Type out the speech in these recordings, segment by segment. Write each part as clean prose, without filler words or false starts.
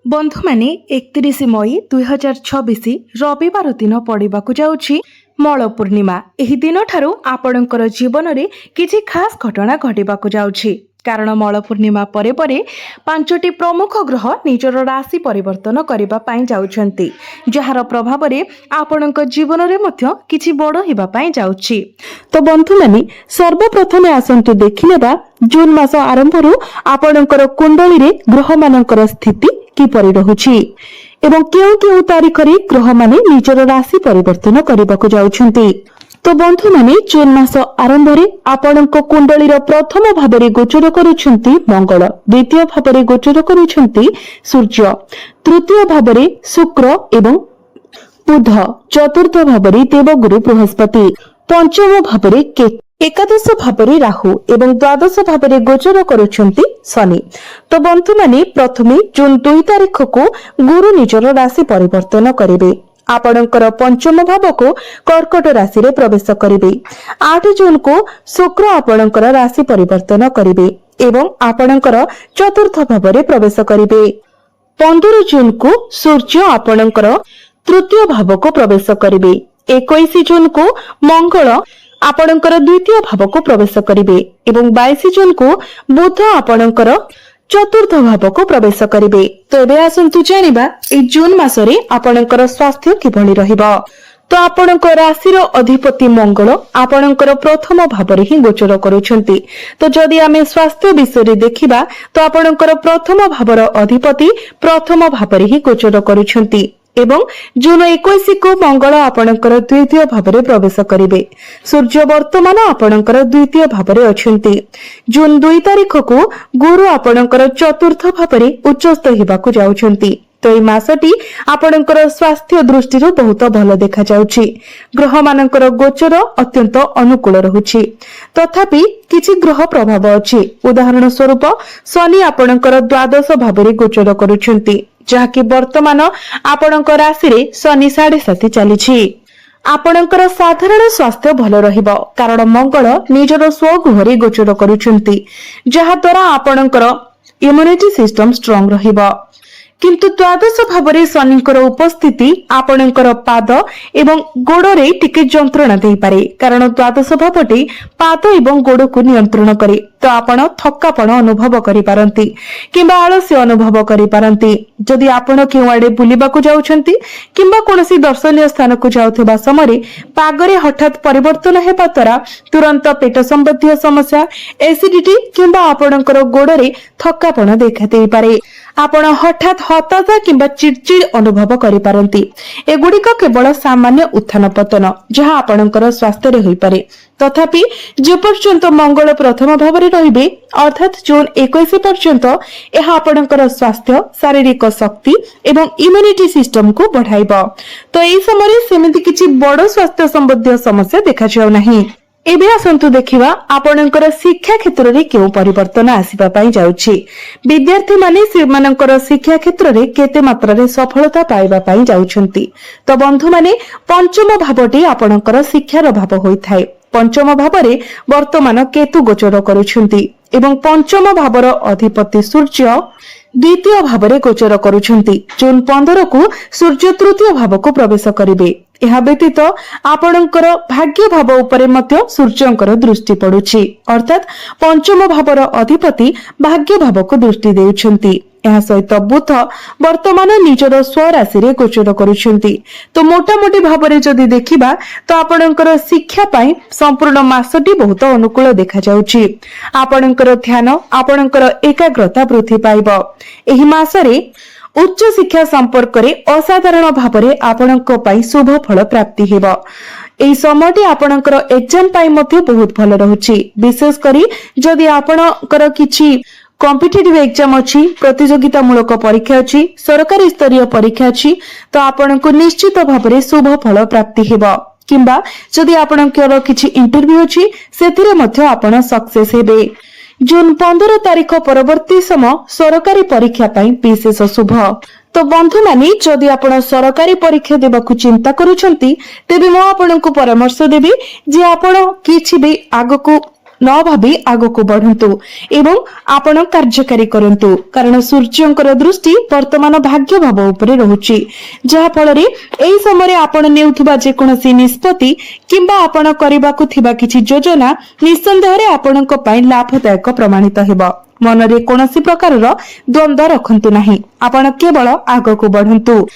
बंधु माने 31 मई 2026 रविवार दिन पड़ाकू जाऊँगी मल पूर्णिमा। एही दिन ठारू आपणकर जीवन में किसी खास घटना घटवाक जाऊँगी कारण मल पूर्णिमा परे परे 5टी प्रमुख ग्रह निजर राशि परिवर्तन करने जाउछंती जार प्रभाव में आपणक जीवन में मध्य किछि बड़ होगापाई जाउछि। तो बंधु माने सर्वप्रथम आसंतु देखिनेबा जून मास आरंभरू आपणकर कुंडली रे ग्रह मानकर स्थिति किपरि रहुछि एवं केउ केउ तारीख रे ग्रह माने निजर राशि परिवर्तन करबाकू जाउछंती। तो बंधु माने जून मास आरंभ रे आपणक कुंडली प्रथम भाव में गोचर करुछंती मंगल, द्वितीय भाव में गोचर करुछंती सूर्य, तृतीय भाव में शुक्र एवं बुध, चतुर्थ भाव में देवगुरु बृहस्पति, पंचम भाव में केतु, एकादश भाव में राहु एवं द्वादश भाव में गोचर करुछंती शनि। तो बंधु माने प्रथमे जून 2 तारीख को गुरु निजर राशि परिवर्तन करेंगे। आपणकर पंचम भाव को कर्कट राशि रे प्रवेश करेंगे। 8 जून को शुक्र आपणकर राशि परिवर्तन करेंगे एवं आपणकर चतुर्थ भाव में प्रवेश करेंगे। 15 जून को सूर्य आपणकर तृतीय भाव को प्रवेश करेंगे। 21 जून को मंगल आपणकर द्वितीय भाव को प्रवेश करेंगे एवं 22 जून को बुध आपणकर चतुर्थ भाव को प्रवेश करेंगे। तो एबे आसंतु जानिबा ए जून मासरे आपणकर स्वास्थ्य किभଳି रहिबो। तो आपणक राशि अधिपति मंगल आपणकर प्रथम भाव में ही गोचर करुछंती। तो जदि आमे स्वास्थ्य विषय देखिबा तो आपणकर प्रथम भावर अधिपति प्रथम भाव में ही गोचर करुछंती एवं जून 21 को मंगल आपणकर द्वितीय भाव में प्रवेश करेंगे। सूर्य वर्तमान आपणकर द्वितीय भाव में अछंती। जून 2 तारीख को गुरु आपणकर चतुर्थ भाव में उच्चस्थ होगाकू जाउछंती। तो এই ମାସଟି ଆପଣଙ୍କର ସ୍ୱାସ୍ଥ୍ୟ ଦୃଷ୍ଟିରୁ ବହୁତ ଭଲ ଦେଖାଯାଉଛି। ଗ୍ରହମାନଙ୍କର ଗୋଚର ଅତ୍ୟନ୍ତ ଅନୁକୂଳ ରହୁଛି। ତଥାପି କିଛି ଗ୍ରହ ପ୍ରଭାବ ଅଛି। ଉଦାହରଣ ସ୍ୱରୂପ ଶନି ଆପଣଙ୍କର ଦ୍ୱାଦଶ ଭାବରେ ଗୋଚର କରୁଛନ୍ତି ଯାହାକି ବର୍ତ୍ତମାନ ଆପଣଙ୍କ ରାଶିରେ ଶନି 7.5 ଚାଲିଛି। ଆପଣଙ୍କର ସାଧାରଣ ସ୍ୱାସ୍ଥ୍ୟ ଭଲ ରହିବ କାରଣ ମଙ୍ଗଳ ନିଜର ସ୍ୱଗୃହରେ ଗୋଚର କରୁଛନ୍ତି ଯାହା ଦ୍ୱାରା ଆପଣଙ୍କର ଇମ୍ୟୁନିଟି ସିଷ୍ଟମ ଷ୍ଟ୍ରଙ୍ଗ ରହିବ। किंतु द्वादश भाव में शनिकर उपस्थिति आपणकर पाद एवं गोड़े टिके जंत्रणा दे पारे कारण द्वादश भावटी पाद एवं गोड़ को नियंत्रण करे। तो आपण थकापण अनुभव करि पारंती किंबा आलस्य अनुभव करि पारंती। जदि आपण केउ आडे बुलिबाकू जाउछंती किंबा कोनोसी दर्शनीय स्थान को जाउथबा समय पागरे हठात परिवर्तन हेबा द्वारा तुरंत पेट संबंधी समस्या, एसिडिटी किंबा आपणकर गोड़े थकापण देखा दे पारे। आपण हठात हताशा किंबा चिड़चिड़ अनुभव करि पारंती। एगुड़िक केवल सामान्य उत्थान पतन जहां आपणकर स्वास्थ्य रे होई पारे। तथापि जे पर्यंत मंगल प्रथम भाव में रहिबे अर्थात जून 21 पर्यंत यह आपणकर स्वास्थ्य, शारीरिक शक्ति एवं इम्यूनिटी सिस्टम को बढ़ाइबो। तो एई समय सेमिति किछि बड़ स्वास्थ्य संबंधी समस्या देखा जाउ नाही। एबे आसंतु देखिबा आपणकर शिक्षा क्षेत्र रे केउ परिवर्तन आसीबा पई जाउछि। विद्यार्थी माने सेमानकर शिक्षा क्षेत्र रे केते मात्रा रे सफलता पाइबा पई जाउछंती। तो बंधु माने पंचम भावटी आपणकर शिक्षार भाव होइथाय। पंचम भाव रे वर्तमान केतु गोचर करुछंती एवं पंचम भावर अधिपति सूर्य द्वितीय भाव में गोचर करुछंती। जून 15 को सूर्य तृतीय भाव को प्रवेश करेंगे। यह व्यतीत आपणकर भाग्य भाव उपरे मध्य सूर्यंकर दृष्टि पड़ुछि अर्थात पंचम भावर अधिपति भाग्य भाव को दृष्टि देउछंती। यह सहित बुध वर्तमान निजर स्वराशि रे गोचर करुछंती। तो मोटामोटी भाव में जदि देखिबा तो आपणकर शिक्षा पाई संपूर्ण मासटी बहुत अनुकूल देखा जाउछि। आपणकर ध्यान आपणकर एकाग्रता वृद्धि पाइबो। एही मासरे उच्च शिक्षा संपर्क रे असाधारण भाव में आपणक पाई शुभ फल प्राप्ति हेबो। एही समयटी आपणकर एग्जाम पाई मध्य बहुत भल रहुछि। विशेष करी जदि आपणकर किछि कॉम्पिटिटिव एग्जाम अछि, प्रतियोगिता मूलक परीक्षा अछि, सरकारी स्तरीय परीक्षा अछि तो आपणको निश्चित भाव में शुभ फल प्राप्ति हेबो। किंबा जदि आपणकर किछि इंटरव्यू अछि सेथिरे मध्य आपण सक्सेस हेबे। जून 15 तारीख परवर्ती समय सरकारी परीक्षा पाई विशेष शुभ। तो बंधु माने जदि आपण सरकारी परीक्षा देबाकू चिंता करूछंती तेबे मो आपणको परामर्श देबी जे आपण किछि भी आगको न भाबी आगको बढ़ंतु एवं आपण कार्यकारी करंतु कारण सूर्यंकर दृष्टि वर्तमान भाग्य भाव उपरे रहुछि जहा फଳରେ एही समय आपण नेउथुबा जे कोनोसी निष्पत्ति किंबा आपण करिबाकु थिबा किछि योजना निसंदेह रे आपणक पई लाभदायक प्रमाणित हेबो। मनरे कोनोसी प्रकारर द्वंद्व रखंतु नाही, आपण केवल आगको बढ़ंतु।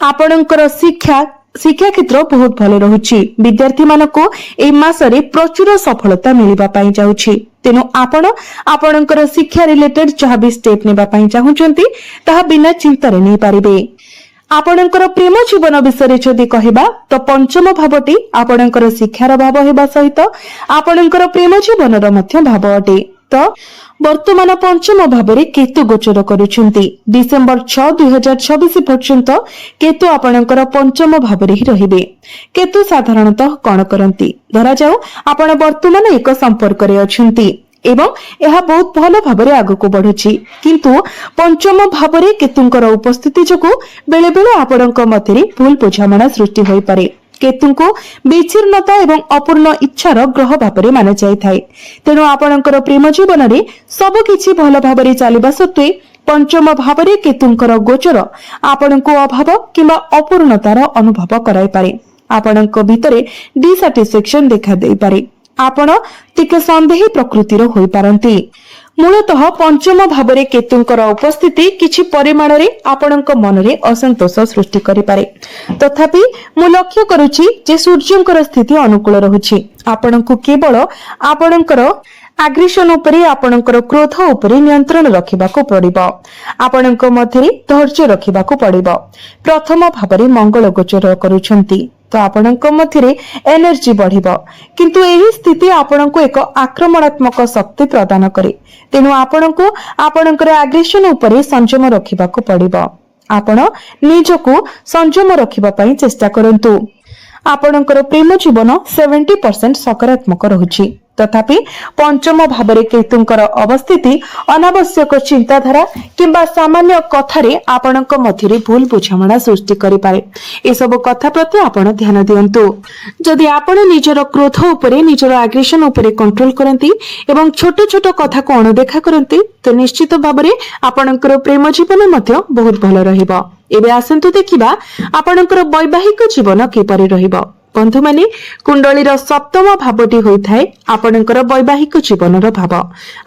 आपणकर शिक्षा क्षेत्र बहुत भल रहुछि। विद्यार्थी मानको एई मासरे प्रचुर सफलता मिलिबा पई जाउछि, तेनु आपणकर शिक्षा रिलेटेड जहा भी स्टेप नेबा पई चाहुचंती ताहा बिना चिंता रे नै पारिबे। आपणकर प्रेम जीवन विषय जदि कहबा तो पंचम भावटी आपणकर शिक्षार भाव हेबा सहित आपणकर प्रेम जीवनर मध्य भाव अटे। तो वर्तमान पंचम भाव में केतु गोचर करुछंती। डिसेंबर 6, 2026 पर्यंत केतु आपणकर पंचम भाव में ही रहिबे। केतु साधारणतः कौन करंती, धरा जाऊ आपण वर्तमान एक संपर्क रे अछंती एवं यह बहुत भल भाव में आगको बढ़ुछि, किंतु पंचम भाव में केतुंकर उपस्थिति जोगु बेले बेले आपणक मध्यरे भूल बुझामणा सृष्टि होई पारे। केतुंको विच्छिन्नता एवं अपूर्ण इच्छार ग्रह भाव में मान जाए, तेणु आपणकर प्रेम जीवन में सबकिछि भल भाव में चलिबा सत्वे पंचम भाव में केतुंकर गोचर आपणको अभाव किंबा अपूर्णतार अनुभव कराई पारे। आपणक भितरे डिसैटिस्फैक्शन देखा देई पारे। आपण टिके संदेही प्रकृतिर होई पारंती। मूलतः पंचम भाव में केतुंकर उपस्थिति किछि परिमाण रे आपणक मन रे असंतोष सृष्टि करि पारे। तथापि मु लक्ष्य करूछि जे सूर्यंकर स्थिति अनुकूल रहुछि। आपणको केवल आपणकर आग्रेशन उपरे आपणकर क्रोध उपरे नियंत्रण रखिबाको पड़िबो। आपणक मध्यरे धैर्य रखिबाको पड़िबो। प्रथम भाव में मंगल गोचर करूछंती तो आपणक मध्यरे एनर्जी बढ़िबो, किंतु एही स्थिति आपणको एक आक्रमणात्मक शक्ति प्रदान करे। तेणु आपणको आपणकर आग्रेशन उपरे संयम रखिबाको पड़िबो। आपण निजको संयम रखिबा पई चेष्टा करंतु। आपणकर प्रेम जीवन 70% सकारात्मक रहुछि। तथापि पंचम भाव में केतुंकर अवस्थिति अनावश्यक चिंताधारा किंबा सामान्य कथारे आपणक मध्यरे भूल बुझामणा सृष्टि करि पारे। ए सब कथा प्रति आपण ध्यान दियंतु। जदि आपण निजर क्रोध उपरे निजर आग्रेशन उपरे कंट्रोल करंती एवं छोट छोट कथा को अणदेखा करंती तो निश्चित भाव में आपणकर प्रेम जीवन मध्य बहुत भल रहिबो। एबे आसंतु देखिबा आपणकर वैवाहिक जीवन किपरि रहिबो। बंधु माने कुंडलीर सप्तम भावटी होइथाय आपणकर वैवाहिक जीवनर भाव,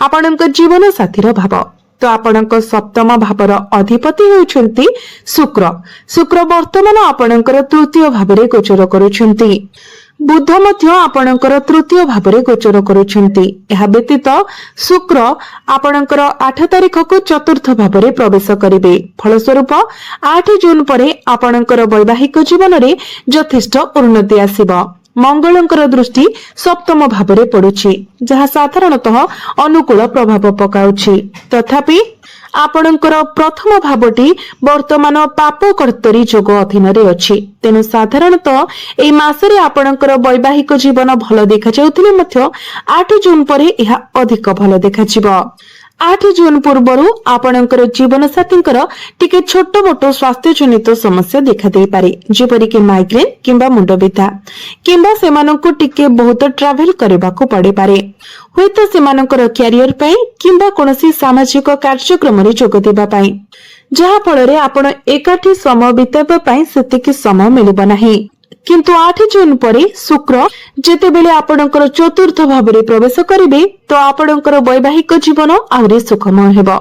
आपणकर जीवन साथीर भाव। तो आपणक सप्तम भावर अधिपति होउछंती शुक्र। शुक्र वर्तमान आपणकर तृतीय भाव में गोचर करुछंती। बुध मध्य आपणकर तृतीय भाव में गोचर करुछंती। एहा व्यतीत शुक्र आपणकर 8 तारिख को चतुर्थ भाव में प्रवेश करिवे। फलस्वरूप 8 जून परे आपणकर वैवाहिक जीवन में यथेष्ट उन्नति आसिबो। मंगलंकर दृष्टि सप्तम भाव में पड़ुछि, जहा साधारणतः अनुकूल प्रभाव पकाउछि। तथापि आपणकर प्रथम भावटी वर्तमान पाप कर्तरी जोग अधीन रे अछि। तेनु साधारणतः एई मासरे आपणकर वैवाहिक जीवन भल देखा जाउथिले मध्य 8 जून परे एहा अधिक भल देखाजिबो। 8 जून पूर्व आपणकर जीवन साथींकर टिके छोट मोट स्वास्थ्य जनित समस्या देखा दे पारे, जेपरि कि माइग्रेन किंबा मुंड बिथा किंबा सेमानंकु टिके बहुत ट्रैवल करबाकू पड़े पारे। होइतो सेमानंकर कैरियर पई किंबा कोनोसी सामाजिक कार्यक्रम रे जोग देबा पई, जहा फଳରେ आपण एकाठी समय बिताबा पई सेतिकी समय मिलिबो नाही। किंतु 8 जून परे शुक्र जेतेबेले आपणकर चतुर्थ भाव में प्रवेश करिवे तो आपणकर वैवाहिक जीवन आहुरी सुखमय हेबो।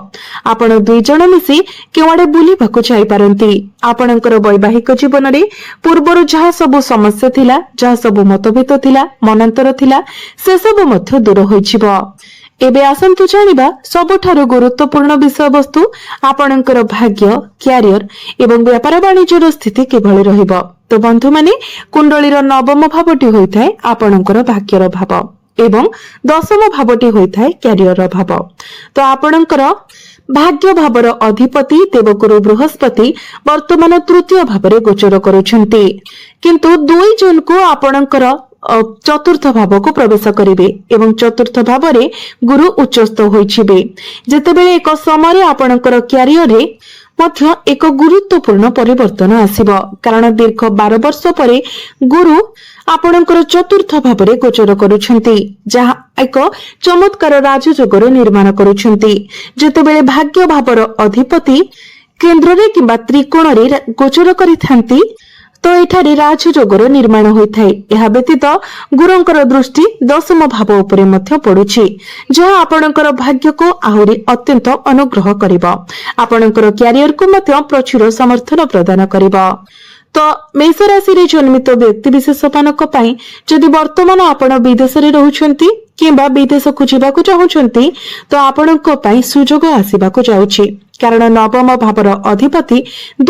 आपण दुई जण मिसी केवाडे बुलिबाकू जाई पारंती। आपणकर वैवाहिक जीवन रे पूर्वरु जहा सब समस्या थिला, जहा सब मतभेद थिला, मनांतर थिला, से सब मध्य दूर होइछिबो। एबे आसंतु जानिबा सबठारु गुरुत्वपूर्ण विषय वस्तु आपणकर भाग्य, कैरियर एवं व्यापार वाणिज्यर स्थिति किभଳି रहिबो। तो बंधु माने कुंडलीर नवम भावटी होइथाय आपणकर भाग्यर भाव एवं दशम भावटी होइथाय कैरियर भाव। तो आपणकर भाग्य भावर अधिपति देवगुरु बृहस्पति वर्तमान तृतीय भाव में गोचर करुछंती, किंतु 2 जून को आपणकर चतुर्थ भाव को प्रवेश करिवे एवं चतुर्थ भाव में गुरु उच्चस्थ होइछिबे। जेतेबेले एक समय आपणकर कैरियर रे ମଧ୍ୟ ଏକ ଗୁରୁତ୍ୱପୂର୍ଣ୍ଣ ପରିବର୍ତ୍ତନ ଆସିବ, କାରଣ ଦୀର୍ଘ 12 ବର୍ଷ ପରେ ଗୁରୁ ଆପଣଙ୍କର ଚତୁର୍ଥ ଭାବରେ ଗୋଚର କରୁଛନ୍ତି, ଯାହା ଏକ ଚମତ୍କାର ରାଜଯୋଗର ନିର୍ମାଣ କରୁଛନ୍ତି। ଯେତେବେଳେ ଭାଗ୍ୟ ଭାବର ଅଧିପତି କେନ୍ଦ୍ରରେ କିମ୍ବା ତ୍ରିକୋଣରେ ଗୋଚର କରିଥାନ୍ତି ତ ଏଠାରେ ରାଜଯୋଗର ନିର୍ମାଣ ହୋଇଥାଏ। ଏହା ବ୍ୟତୀତ ଗୁରୁଙ୍କର ଦୃଷ୍ଟି 10ମ ଭାବ ଉପରେ ମଧ୍ୟ ପଡୁଛି, ଯାହା ଆପଣଙ୍କର ଭାଗ୍ୟକୁ ଆହୁରି ଅତ୍ୟନ୍ତ ଅନୁଗ୍ରହ କରିବ। ଆପଣଙ୍କର କ୍ୟାରିୟରକୁ ମଧ୍ୟ ପ୍ରଚୁର ସମର୍ଥନ ପ୍ରଦାନ କରିବ। ତ ମେଷ ରାଶିରେ ଜନ୍ମିତ ବ୍ୟକ୍ତି ବିଶେଷ ମାନଙ୍କ ପାଇଁ ଯଦି ବର୍ତ୍ତମାନ ଆପଣ ବିଦେଶରେ ରହୁଛନ୍ତି କିମ୍ବା ବିଦେଶକୁ ଯିବାକୁ ଚାହୁଁଛନ୍ତି ତ ଆପଣଙ୍କ ପାଇଁ ସୁଯୋଗ ଆସିବାକୁ ଯାଉଛି, କାରଣ 9ମ ଭାବର ଅଧିପତି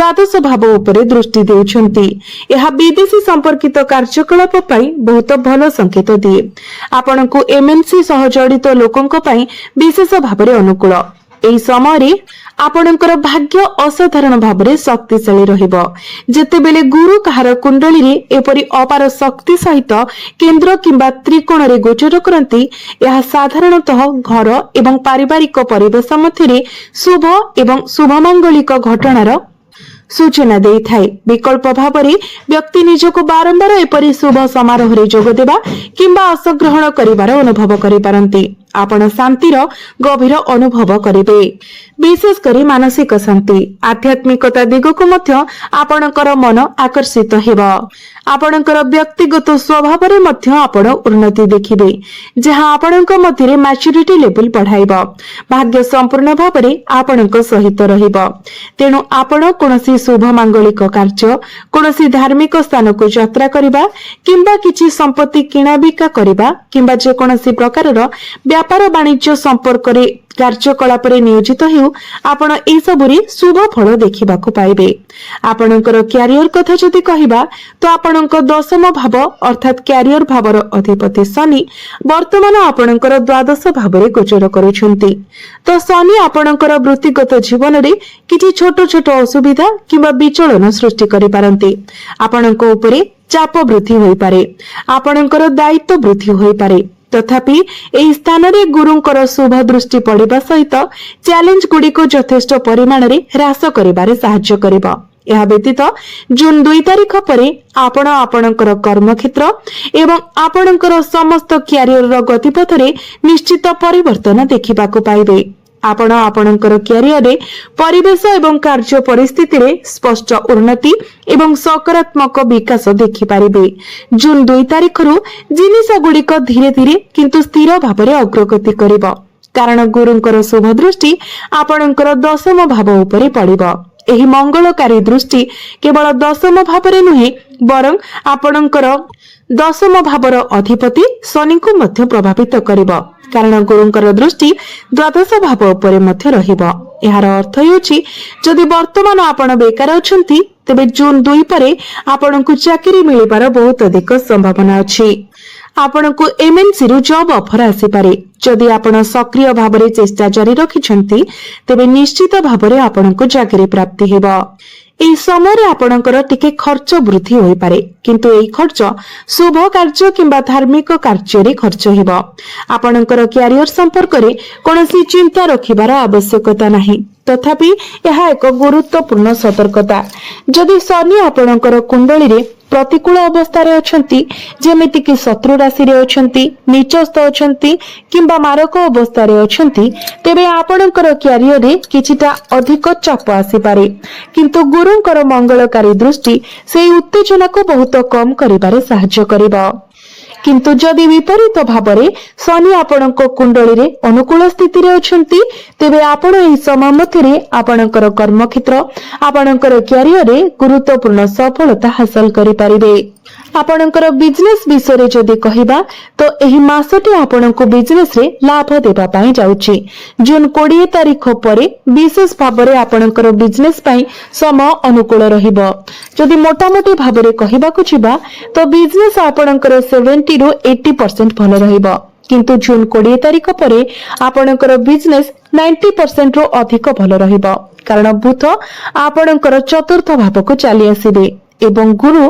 12ଶ ଭାବ ଉପରେ ଦୃଷ୍ଟି ଦେଉଛନ୍ତି। ଏହା ବିଦେଶୀ ସମ୍ପର୍କିତ କାର୍ଯ୍ୟକଳାପ ପାଇଁ ବହୁତ ଭଲ ସଂକେତ ଦିଏ। ଆପଣଙ୍କୁ MNC ସହ ଜଡିତ ଲୋକଙ୍କ ପାଇଁ ବିଶେଷ ଭାବରେ ଅନୁକୂଳ। ଏହି ସମୟରେ ଆପଣଙ୍କର ଭାଗ୍ୟ ଅସାଧାରଣ ଭାବରେ ଶକ୍ତିଶାଳୀ ରହିବ। ଯେତେବେଳେ ଗୁରୁ କାହାର କୁଣ୍ଡଳୀରେ ଏପରି ଅପାର ଶକ୍ତି ସହିତ କେନ୍ଦ୍ର କିମ୍ବା ତ୍ରିକୋଣରେ ଗୋଚର କରନ୍ତି, ଏହା ସାଧାରଣତଃ ଘର ଏବଂ ପାରିବାରିକ ପରିବେଶ ମଧ୍ୟରେ ଶୁଭ ଏବଂ ଶୁଭମାଙ୍ଗଳିକ ଘଟଣାର ସୂଚନା ଦେଇଥାଏ। ବିକଳ୍ପ ଭାବରେ ବ୍ୟକ୍ତି ନିଜକୁ ବାରମ୍ବାର ଏପରି ଶୁଭ ସମାରୋହରେ ଯୋଗଦେବା କିମ୍ବା ଅଂଶଗ୍ରହଣ କରିବାର ଅନୁଭବ କରିପାରନ୍ତି। ଆପଣ ଶାନ୍ତିର ଗଭୀର ଅନୁଭବ କରିବେ, ବିଶେଷ କରି ମାନସିକ ଶାନ୍ତି। ଆଧ୍ୟାତ୍ମିକତା ଦିଗକୁ ମଧ୍ୟ ଆପଣଙ୍କର ମନ ଆକର୍ଷିତ ହେବ। ଆପଣଙ୍କର ବ୍ୟକ୍ତିଗତ ସ୍ୱଭାବରେ ମଧ୍ୟ ଆପଣ ଉନ୍ନତି ଦେଖିବେ, ଯାହା ଆପଣଙ୍କ ମଧ୍ୟରେ ମ୍ୟାଚୁରିଟି ଲେଭେଲ ବଢାଇବ। ଭାଗ୍ୟ ସମ୍ପୂର୍ଣ୍ଣ ଭାବରେ ଆପଣଙ୍କ ସହିତ ରହିବ। ତେଣୁ ଆପଣ କୌଣସି ଶୁଭ ମାଙ୍ଗଳିକ କାର୍ଯ୍ୟ, କୌଣସି ଧାର୍ମିକ ସ୍ଥାନକୁ ଯାତ୍ରା କରିବା କିମ୍ବା କିଛି ସମ୍ପତ୍ତି କିଣାବିକା କରିବା କିମ୍ବା ଯେକୌଣସି ପ୍ରକାରର ବ୍ୟାପାର ବାଣିଜ୍ୟ ସମ୍ପର୍କରେ କାର୍ଯ୍ୟକଳାପରେ ନିୟୋଜିତ ହେଉ, ଆପଣ ଏସବୁରେ ଶୁଭ ଫଳ ଦେଖିବାକୁ ପାଇବେ। ଆପଣଙ୍କର କ୍ୟାରିୟର କଥା ଯଦି କହିବା ତ ଆପଣଙ୍କ 10ମ ଭାବ ଅର୍ଥାତ୍ କ୍ୟାରିୟର ଭାବର ଅଧିପତି ଶନି ବର୍ତ୍ତମାନ ଆପଣଙ୍କର 12ଶ ଭାବରେ ଗୋଚର କରୁଛନ୍ତି। ତ ଶନି ଆପଣଙ୍କର ବୃତ୍ତିଗତ ଜୀବନରେ କିଛି ଛୋଟ ଛୋଟ ଅସୁବିଧା କିମ୍ବା ବିଚଳନ ସୃଷ୍ଟି କରିପାରନ୍ତି। ଆପଣଙ୍କ ଉପରେ ଚାପ ବୃଦ୍ଧି ହୋଇପାରେ, ଆପଣଙ୍କର ଦାୟିତ୍ୱ ବୃଦ୍ଧି ହୋଇପାରେ। ତଥାପି ଏହି ସ୍ଥାନରେ ଗୁରୁଙ୍କର ଶୁଭ ଦୃଷ୍ଟି ପଡିବା ସହିତ ଚ୍ୟାଲେଞ୍ଜ ଗୁଡ଼ିକୁ ଯଥେଷ୍ଟ ପରିମାଣରେ ହ୍ରାସ କରିବାରେ ସାହାଯ୍ୟ କରିବ। ଏହା ବ୍ୟତୀତ ଜୁନ୍ 2 ତାରିଖ ପରେ ଆପଣ ଆପଣଙ୍କର କର୍ମକ୍ଷେତ୍ର ଏବଂ ଆପଣଙ୍କର ସମସ୍ତ କ୍ୟାରିୟରର ଗତିପଥରେ ନିଶ୍ଚିତ ପରିବର୍ତ୍ତନ ଦେଖିବାକୁ ପାଇବେ। ଆପଣ ଆପଣଙ୍କର କ୍ୟାରିୟରରେ ପରିବେଶ ଏବଂ କାର୍ଯ୍ୟ ପରିସ୍ଥିତିରେ ସ୍ପଷ୍ଟ ଉନ୍ନତି ଏବଂ ସକାରାତ୍ମକ ବିକାଶ ଦେଖିପାରିବେ। ଜୁନ୍ 2 ତାରିଖରୁ ଜିନିଷ ଗୁଡ଼ିକ ଧୀରେ ଧୀରେ କିନ୍ତୁ ସ୍ଥିର ଭାବରେ ଅଗ୍ରଗତି କରିବ, କାରଣ ଗୁରୁଙ୍କର ଶୁଭ ଦୃଷ୍ଟି ଆପଣଙ୍କର 10ମ ଭାବ ଉପରେ ପଡିବ। ଏହି ମଙ୍ଗଳକାରୀ ଦୃଷ୍ଟି କେବଳ 10ମ ଭାବରେ ନୁହେଁ ବରଂ ଆପଣଙ୍କର 10ମ ଭାବର ଅଧିପତି ଶନିଙ୍କୁ ମଧ୍ୟ ପ୍ରଭାବିତ କରିବ, କାରଣ ଗୁରୁଙ୍କର ଦୃଷ୍ଟି 12ଶ ଭାବ ଉପରେ ମଧ୍ୟ ରହିବ। ଏହାର ଅର୍ଥ ହେଉଛି ଯଦି ବର୍ତ୍ତମାନ ଆପଣ ବେକାର ଅଛନ୍ତି ତେବେ ଜୁନ୍ 2 ପରେ ଆପଣଙ୍କୁ ଚାକିରି ମିଳିବାର ବହୁତ ଅଧିକ ସମ୍ଭାବନା ଅଛି। ଆପଣଙ୍କୁ MNC ରୁ ଜବ୍ ଅଫର ଆସିପାରେ। ଯଦି ଆପଣ ସକ୍ରିୟ ଭାବରେ ଚେଷ୍ଟା ଜାରି ରଖିଛନ୍ତି ତେବେ ନିଶ୍ଚିତ ଭାବରେ ଆପଣଙ୍କୁ ଚାକିରି ପ୍ରାପ୍ତି ହେବ। ଏହି ସମୟରେ ଆପଣଙ୍କର ଟିକେ ଖର୍ଚ୍ଚ ବୃଦ୍ଧି ହୋଇପାରେ, କିନ୍ତୁ ଏହି ଖର୍ଚ୍ଚ ଶୁଭ କାର୍ଯ୍ୟ କିମ୍ବା ଧାର୍ମିକ କାର୍ଯ୍ୟରେ ଖର୍ଚ୍ଚ ହେବ। ଆପଣଙ୍କର କ୍ୟାରିୟର ସମ୍ପର୍କରେ କୌଣସି ଚିନ୍ତା ରଖିବାର ଆବଶ୍ୟକତା ନାହିଁ, ତଥାପି ଏହା ଏକ ଗୁରୁତ୍ୱପୂର୍ଣ୍ଣ ସତର୍କତା। ଯଦି ଶନି ଆପଣଙ୍କର କୁଣ୍ଡଳୀରେ ପ୍ରତିକୂଳ ଅବସ୍ଥାରେ ଅଛନ୍ତି, ଯେମିତିକି ଶତ୍ରୁ ରାଶିରେ ଅଛନ୍ତି, ନିଚସ୍ଥ ଅଛନ୍ତି କିମ୍ବା ମାରକ ଅବସ୍ଥାରେ ଅଛନ୍ତି, ତେବେ ଆପଣଙ୍କର କ୍ୟାରିୟରରେ କିଛିଟା ଅଧିକ ଚାପ ଆସିପାରେ, କିନ୍ତୁ ଗୁରୁଙ୍କର ମଙ୍ଗଳକାରୀ ଦୃଷ୍ଟି ସେହି ଉତ୍ତେଜନାକୁ ବହୁତ କମ୍ କରିବାରେ ସାହାଯ୍ୟ କରିବ। କିନ୍ତୁ ଯଦି ବିପରୀତ ଭାବରେ ଶନି ଆପଣଙ୍କ କୁଣ୍ଡଳୀରେ ଅନୁକୂଳ ସ୍ଥିତିରେ ଅଛନ୍ତି, ତେବେ ଆପଣ ଏହି ସମୟ ମଧ୍ୟରେ ଆପଣଙ୍କର କର୍ମକ୍ଷେତ୍ର, ଆପଣଙ୍କର କ୍ୟାରିୟରରେ ଗୁରୁତ୍ୱପୂର୍ଣ୍ଣ ସଫଳତା ହାସଲ କରିପାରିବେ। ଆପଣଙ୍କର ବିଜନେସ୍ ବିଷୟରେ ଯଦି କହିବା ତ ଏହି ମାସଟି ଆପଣଙ୍କୁ ବିଜନେସରେ ଲାଭ ଦେବା ପାଇଁ ଯାଉଛି। ଜୁନ୍ 20 ତାରିଖ ପରେ ବିଶେଷ ଭାବରେ ଆପଣଙ୍କର ବିଜନେସ୍ ପାଇଁ ସମୟ ଅନୁକୂଳ ରହିବ। ଯଦି ମୋଟାମୋଟି ଭାବରେ କହିବାକୁ ଯିବା ତ ବିଜନେସ୍ ଆପଣଙ୍କର 70 ରୁ 80% ଭଲ ରହିବ, କିନ୍ତୁ ଜୁନ୍ 20 ତାରିଖ ପରେ ଆପଣଙ୍କର ବିଜନେସ୍ 90% ରୁ ଅଧିକ ଭଲ ରହିବ, କାରଣ ବୁଧ ଆପଣଙ୍କର ଚତୁର୍ଥ ଭାବକୁ ଚାଲି ଆସିବେ ଏବଂ ଗୁରୁ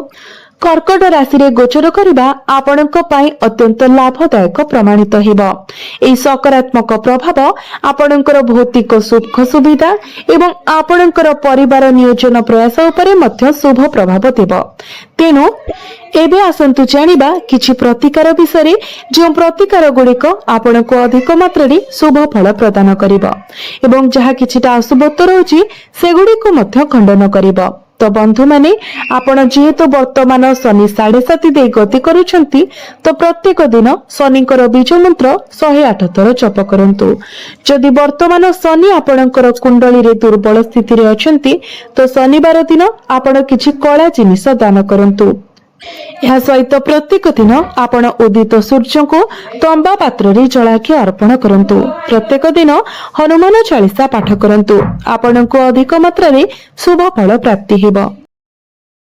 कर्कट राशि रे गोचर करबा आपणक पई अत्यंत लाभदायक प्रमाणित हेबो। एई सकारात्मक प्रभाव आपणकर भौतिक सुख सुविधा एवं आपणकर परिवार नियोजन प्रयास उपरे मध्य शुभ प्रभाव देबो। तेनु एबे आसंतु जानिबा किछि प्रतिकार विषय जो प्रतिकार गुड़िक आपणको अधिक मात्रा शुभ फल प्रदान करिबो एवं जहा किछिटा अशुभत्व रहउछि सेगुड़िको मध्य खंडन करिबो। तो बंधु माने आपण जेहेतु वर्तमान शनि 7.5 दे गति करूछंती तो प्रत्येक दिन शनिकर बीज मंत्र 108 थर जप करंतु। जदि वर्तमान शनि आपणकर कुंडली रे दुर्बल स्थिति रे अछंती तो शनिवार दिन आपण किछि कला जिनिस दान करंतु। यह सहित प्रत्येक दिन आपण उदित सूर्य को तंबा पात्र रे जलाखि अर्पण करंतु। प्रत्येक दिन हनुमान चालीसा पाठ करंतु। आपनको अधिक मात्रा रे शुभ फल प्राप्ति हेबो।